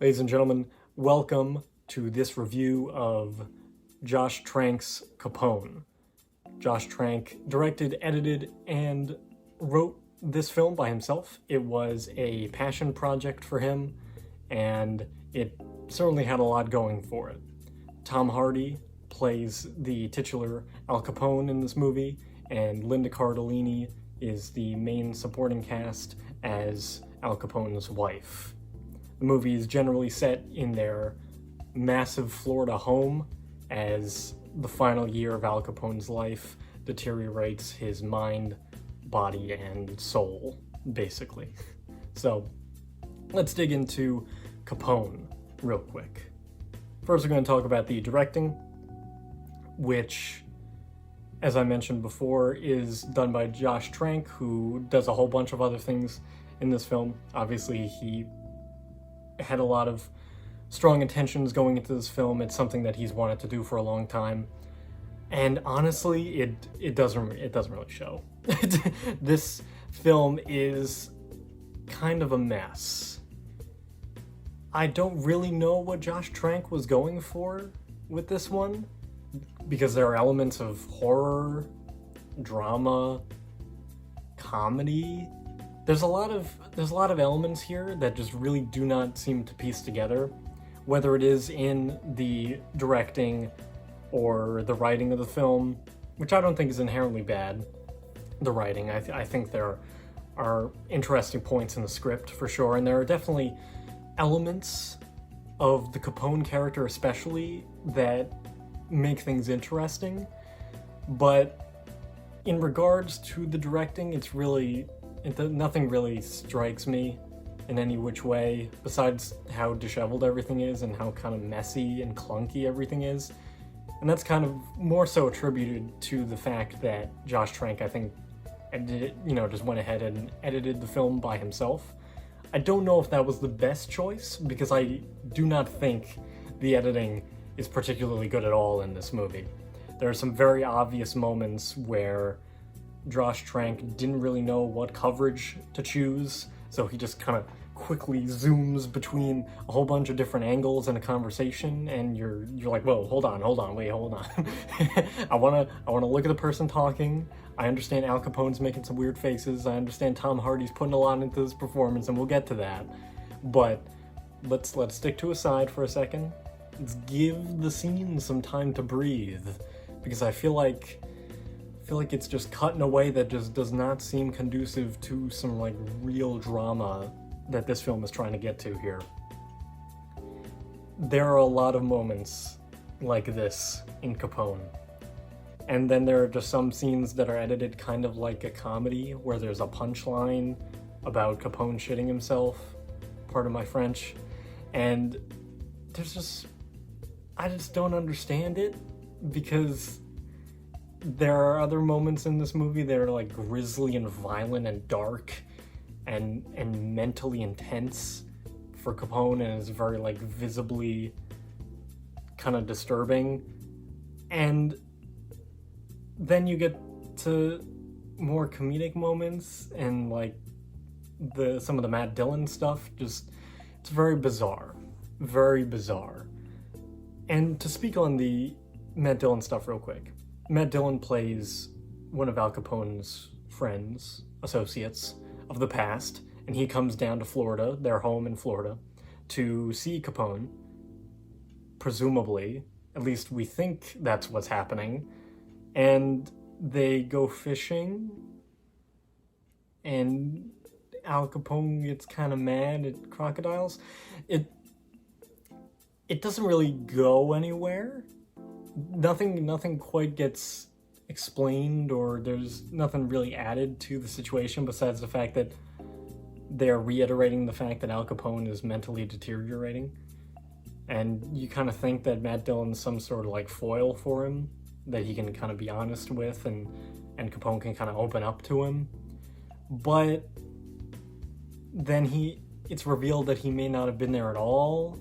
Ladies and gentlemen, welcome to this review of Josh Trank's Capone. Josh Trank directed, edited, and wrote this film by himself. It was a passion project for him, and it certainly had a lot going for it. Tom Hardy plays the titular Al Capone in this movie, and Linda Cardellini is the main supporting cast as Al Capone's wife. The movie is generally set in their massive Florida home as the final year of Al Capone's life deteriorates his mind, body, and soul, basically. So, let's dig into Capone real quick. First, we're going to talk about the directing, which, as I mentioned before, is done by Josh Trank, who does a whole bunch of other things in this film. Obviously, he had a lot of strong intentions going into this film. It's something that he's wanted to do for a long time, and honestly, it doesn't really show. This film is kind of a mess. I don't really know what Josh Trank was going for with this one, because there are elements of horror, drama, comedy. There's a lot of elements here that just really do not seem to piece together, whether it is in the directing or the writing of the film, which I don't think is inherently bad. The writing, I think there are interesting points in the script for sure, and there are definitely elements of the Capone character especially that make things interesting, but in regards to the directing, nothing really strikes me in any which way, besides how disheveled everything is and how kind of messy and clunky everything is. And that's kind of more so attributed to the fact that Josh Trank, I think, just went ahead and edited the film by himself. I don't know if that was the best choice, because I do not think the editing is particularly good at all in this movie. There are some very obvious moments where Josh Trank didn't really know what coverage to choose, so he just kind of quickly zooms between a whole bunch of different angles in a conversation, and you're like, whoa, hold on, hold on. I wanna look at the person talking. I understand Al Capone's making some weird faces. I understand Tom Hardy's putting a lot into this performance, and we'll get to that. But let's stick to a side for a second. Let's give the scene some time to breathe, because I feel like it's just cut in a way that just does not seem conducive to some like real drama that this film is trying to get to here. There are a lot of moments like this in Capone. And then there are just some scenes that are edited kind of like a comedy, where there's a punchline about Capone shitting himself, pardon my French, and I just don't understand it, because there are other moments in this movie that are like grisly and violent and dark and mentally intense for Capone, and is very like visibly kind of disturbing. And then you get to more comedic moments and like some of the Matt Dillon stuff. Just, it's very bizarre. And to speak on the Matt Dillon stuff real quick, Matt Dillon plays one of Al Capone's friends, associates of the past, and he comes down to Florida, their home in Florida, to see Capone, presumably. At least we think that's what's happening. And they go fishing, and Al Capone gets kind of mad at crocodiles. It doesn't really go anywhere. Nothing quite gets explained, or there's nothing really added to the situation besides the fact that they're reiterating the fact that Al Capone is mentally deteriorating. And you kind of think that Matt Dillon's some sort of like foil for him that he can kind of be honest with, and Capone can kind of open up to him. But then it's revealed that he may not have been there at all,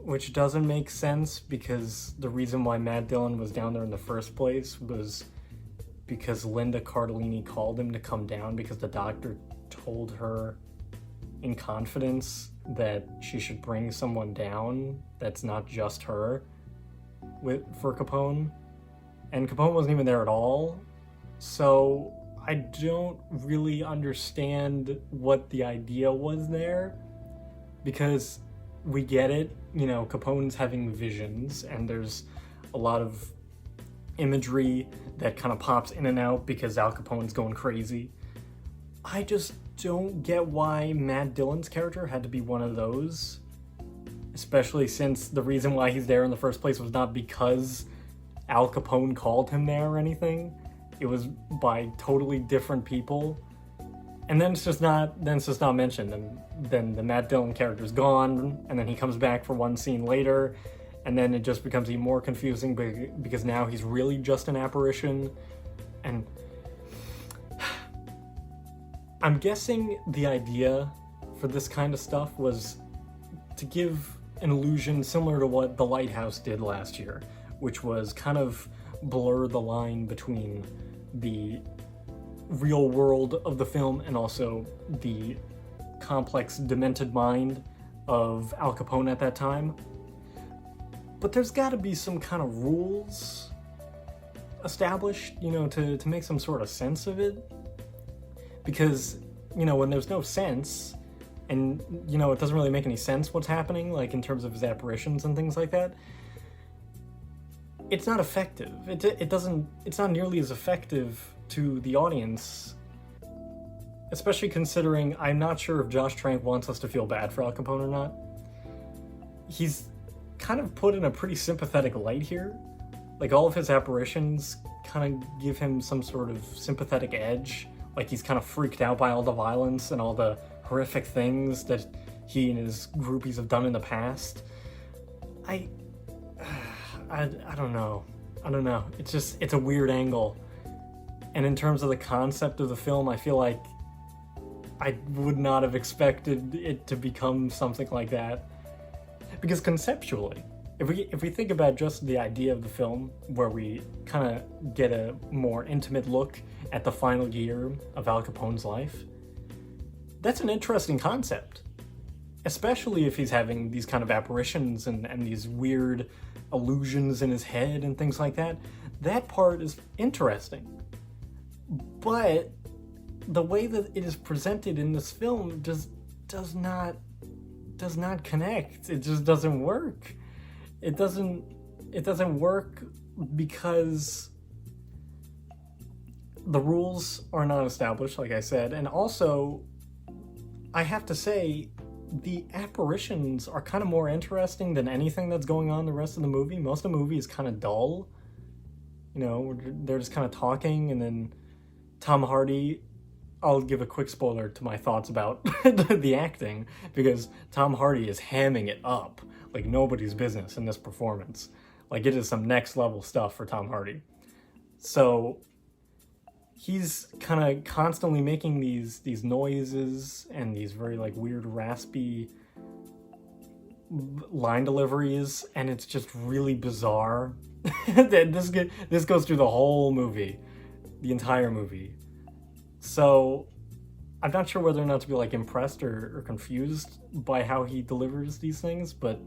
which doesn't make sense, because the reason why Matt Dillon was down there in the first place was because Linda Cardellini called him to come down because the doctor told her in confidence that she should bring someone down that's not just her for Capone. And Capone wasn't even there at all. So I don't really understand what the idea was there, because we get it, Capone's having visions, and there's a lot of imagery that kind of pops in and out because Al Capone's going crazy. I just don't get why Matt Dillon's character had to be one of those, especially since the reason why he's there in the first place was not because Al Capone called him there or anything. It was by totally different people. And then it's just not mentioned. And then the Matt Dillon character's gone, and then he comes back for one scene later, and then it just becomes even more confusing because now he's really just an apparition. And I'm guessing the idea for this kind of stuff was to give an illusion similar to what The Lighthouse did last year, which was kind of blur the line between the real world of the film and also the complex, demented mind of Al Capone at that time. But there's got to be some kind of rules established, to make some sort of sense of it. Because, when there's no sense, and, it doesn't really make any sense what's happening, like in terms of his apparitions and things like that, it's not effective. It's not nearly as effective to the audience, especially considering I'm not sure if Josh Trank wants us to feel bad for Al Capone or not. He's kind of put in a pretty sympathetic light here. Like, all of his apparitions kind of give him some sort of sympathetic edge. Like, he's kind of freaked out by all the violence and all the horrific things that he and his groupies have done in the past. I don't know. It's a weird angle. And in terms of the concept of the film, I feel like I would not have expected it to become something like that. Because conceptually, if we think about just the idea of the film, where we kind of get a more intimate look at the final year of Al Capone's life, that's an interesting concept. Especially if he's having these kind of apparitions and these weird illusions in his head and things like that. That part is interesting. But the way that it is presented in this film just does not connect. It just doesn't work. It doesn't work because the rules are not established, like I said, and also I have to say the apparitions are kind of more interesting than anything that's going on the rest of the movie. Most of the movie is kind of dull. They're just kind of talking, and then Tom Hardy, I'll give a quick spoiler to my thoughts about the acting, because Tom Hardy is hamming it up like nobody's business in this performance. Like, it is some next level stuff for Tom Hardy. So he's kind of constantly making these noises and these very like weird raspy line deliveries, and it's just really bizarre. This goes through the whole movie, the entire movie. So I'm not sure whether or not to be like impressed or confused by how he delivers these things, but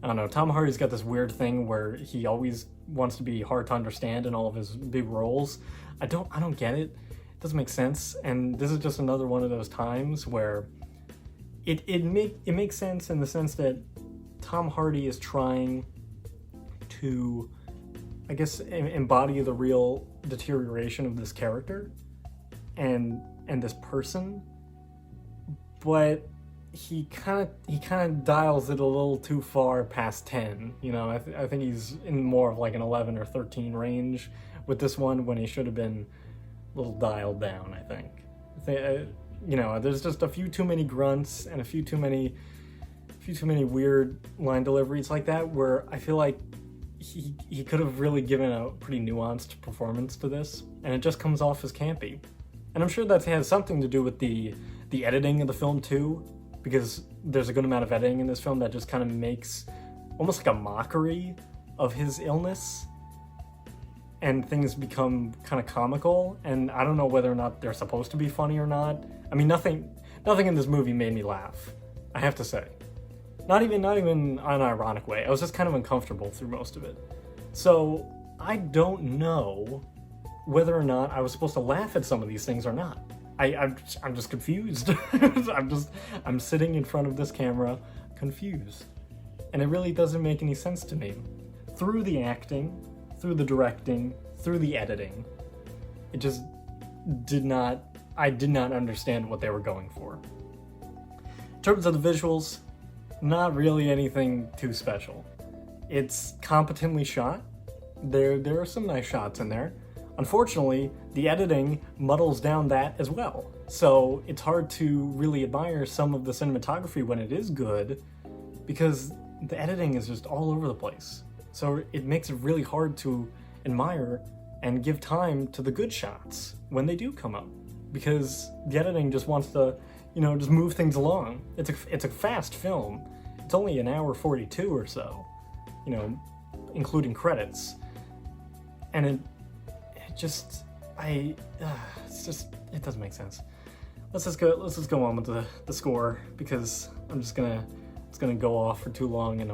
I don't know. Tom Hardy's got this weird thing where he always wants to be hard to understand in all of his big roles. I don't get it. It doesn't make sense. And this is just another one of those times where it makes sense in the sense that Tom Hardy is trying to, I guess, embody the real deterioration of this character and this person, but he kind of dials it a little too far past 10. I think he's in more of like an 11 or 13 range with this one, when he should have been a little dialed down, I think. There's just a few too many grunts and a few too many weird line deliveries like that, where I feel like he could have really given a pretty nuanced performance to this, and it just comes off as campy. And I'm sure that has something to do with the editing of the film too, because there's a good amount of editing in this film that just kind of makes almost like a mockery of his illness, and things become kind of comical, and I don't know whether or not they're supposed to be funny or not. I mean, nothing in this movie made me laugh, I have to say. Not even an ironic way. I was just kind of uncomfortable through most of it. So I don't know whether or not I was supposed to laugh at some of these things or not. I'm just confused. I'm sitting in front of this camera confused. And it really doesn't make any sense to me. Through the acting, through the directing, through the editing, it just I did not understand what they were going for. In terms of the visuals, not really anything too special. It's competently shot. There are some nice shots in there. Unfortunately, the editing muddles down that as well. So it's hard to really admire some of the cinematography when it is good, because the editing is just all over the place. So it makes it really hard to admire and give time to the good shots when they do come up, because the editing just wants to, just move things along. It's a fast film. It's only an hour 42 or so, including credits. And it doesn't make sense. Let's just go on with the score, because it's gonna go off for too long, and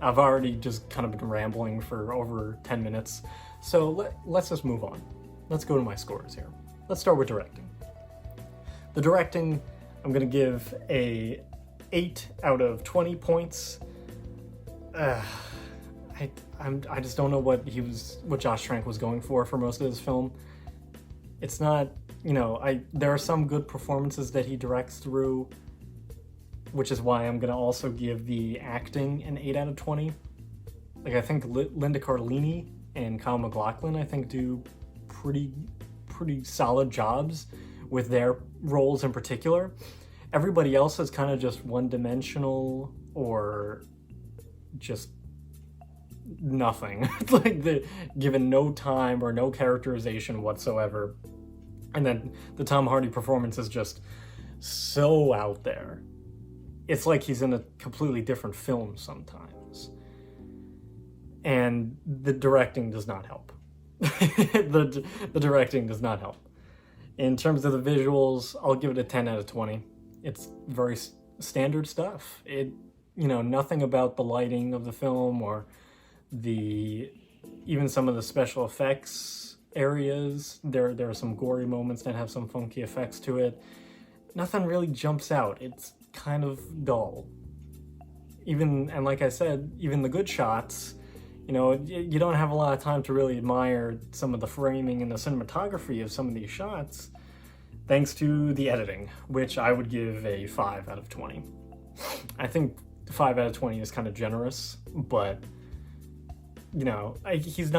I've already just kind of been rambling for over 10 minutes. So let's just move on. Let's go to my scores here. Let's start with directing. The directing, I'm gonna give a 8 out of 20 points. I just don't know what Josh Trank was going for most of this film. It's not, there are some good performances that he directs through, which is why I'm gonna also give the acting an 8 out of 20. Like, I think Linda Cardellini and Kyle MacLachlan, I think, do pretty solid jobs with their roles in particular. Everybody else is kind of just one-dimensional or just nothing. Like, they're given no time or no characterization whatsoever. And then the Tom Hardy performance is just so out there. It's like he's in a completely different film sometimes. And the directing does not help. the directing does not help. In terms of the visuals, I'll give it a 10 out of 20. It's very standard stuff. Nothing about the lighting of the film or even some of the special effects areas. There are some gory moments that have some funky effects to it. Nothing really jumps out. It's kind of dull. And like I said, even the good shots, you don't have a lot of time to really admire some of the framing and the cinematography of some of these shots, thanks to the editing, which I would give a 5 out of 20. I think 5 out of 20 is kind of generous, but I just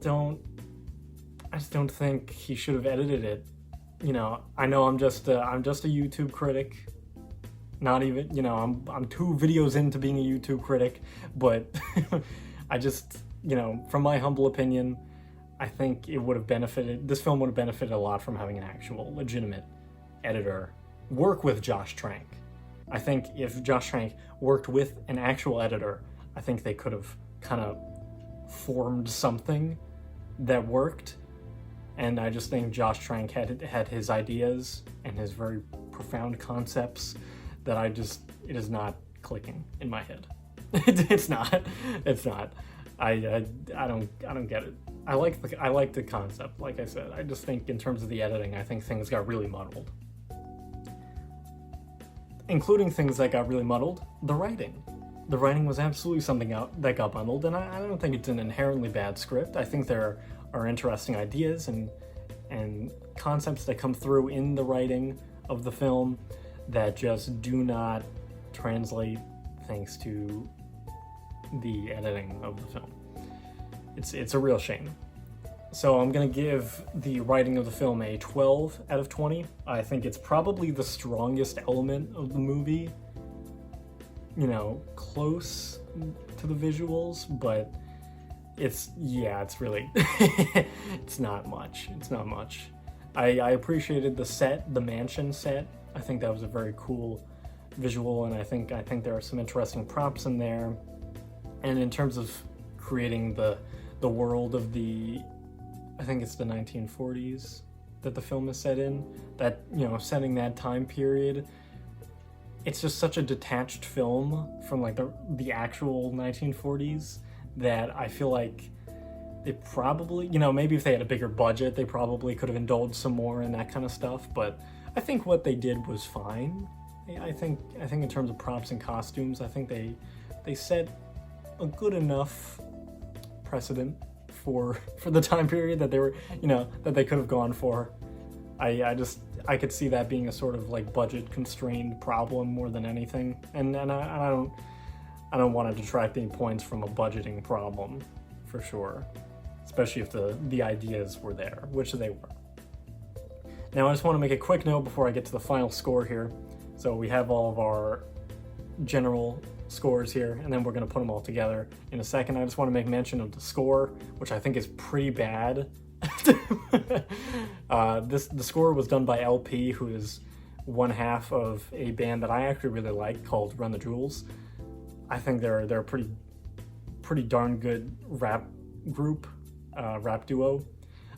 don't think he should have edited it. I know I'm just a YouTube critic. Not even, I'm 2 videos into being a YouTube critic, but I just, from my humble opinion, I think this film would have benefited a lot from having an actual legitimate editor work with Josh Trank. I think if Josh Trank worked with an actual editor, I think they could have kind of formed something that worked. And I just think Josh Trank had his ideas and his very profound concepts that it is not clicking in my head. It's not. I don't get it. I like the concept, like I said. I just think in terms of the editing, I think things got really muddled. Including things that got really muddled, the writing. The writing was absolutely something that got muddled, and I don't think it's an inherently bad script. I think there are interesting ideas and concepts that come through in the writing of the film that just do not translate thanks to the editing of the film. It's a real shame. So I'm going to give the writing of the film a 12 out of 20. I think it's probably the strongest element of the movie. Close to the visuals, but it's really, it's not much. It's not much. I appreciated the mansion set. I think that was a very cool visual, and I think there are some interesting props in there. And in terms of creating the world of I think it's the 1940s that the film is set in, that, setting that time period, it's just such a detached film from like the actual 1940s that I feel like they probably, maybe if they had a bigger budget, they probably could have indulged some more in that kind of stuff. But I think what they did was fine. I think in terms of props and costumes, I think they set a good enough precedent for the time period that they were, that they could have gone for. I could see that being a sort of like budget constrained problem more than anything, and I don't want to detract any points from a budgeting problem, for sure, especially if the ideas were there, which they were. Now I just want to make a quick note before I get to the final score here. So we have all of our general scores here, and then we're going to put them all together in a second. I just want to make mention of the score, which I think is pretty bad. The score was done by LP, who is one half of a band that I actually really like called Run the Jewels. I think they're a pretty darn good rap group, rap duo.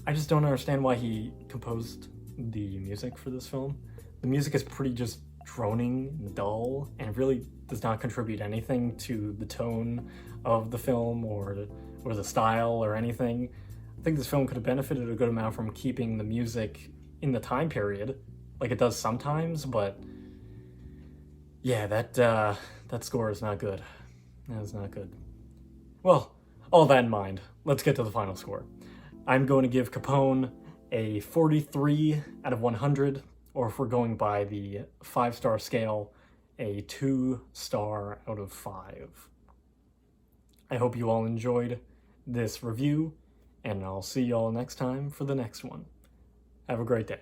I just don't understand why he composed the music for this film. The music is pretty just droning and dull, and really does not contribute anything to the tone of the film or the style or anything. I think this film could have benefited a good amount from keeping the music in the time period, like it does sometimes, but yeah, that score is not good. That is not good. Well, all that in mind, let's get to the final score. I'm going to give Capone a 43 out of 100, or if we're going by the 5-star scale, a 2-star out of 5. I hope you all enjoyed this review, and I'll see you all next time for the next one. Have a great day.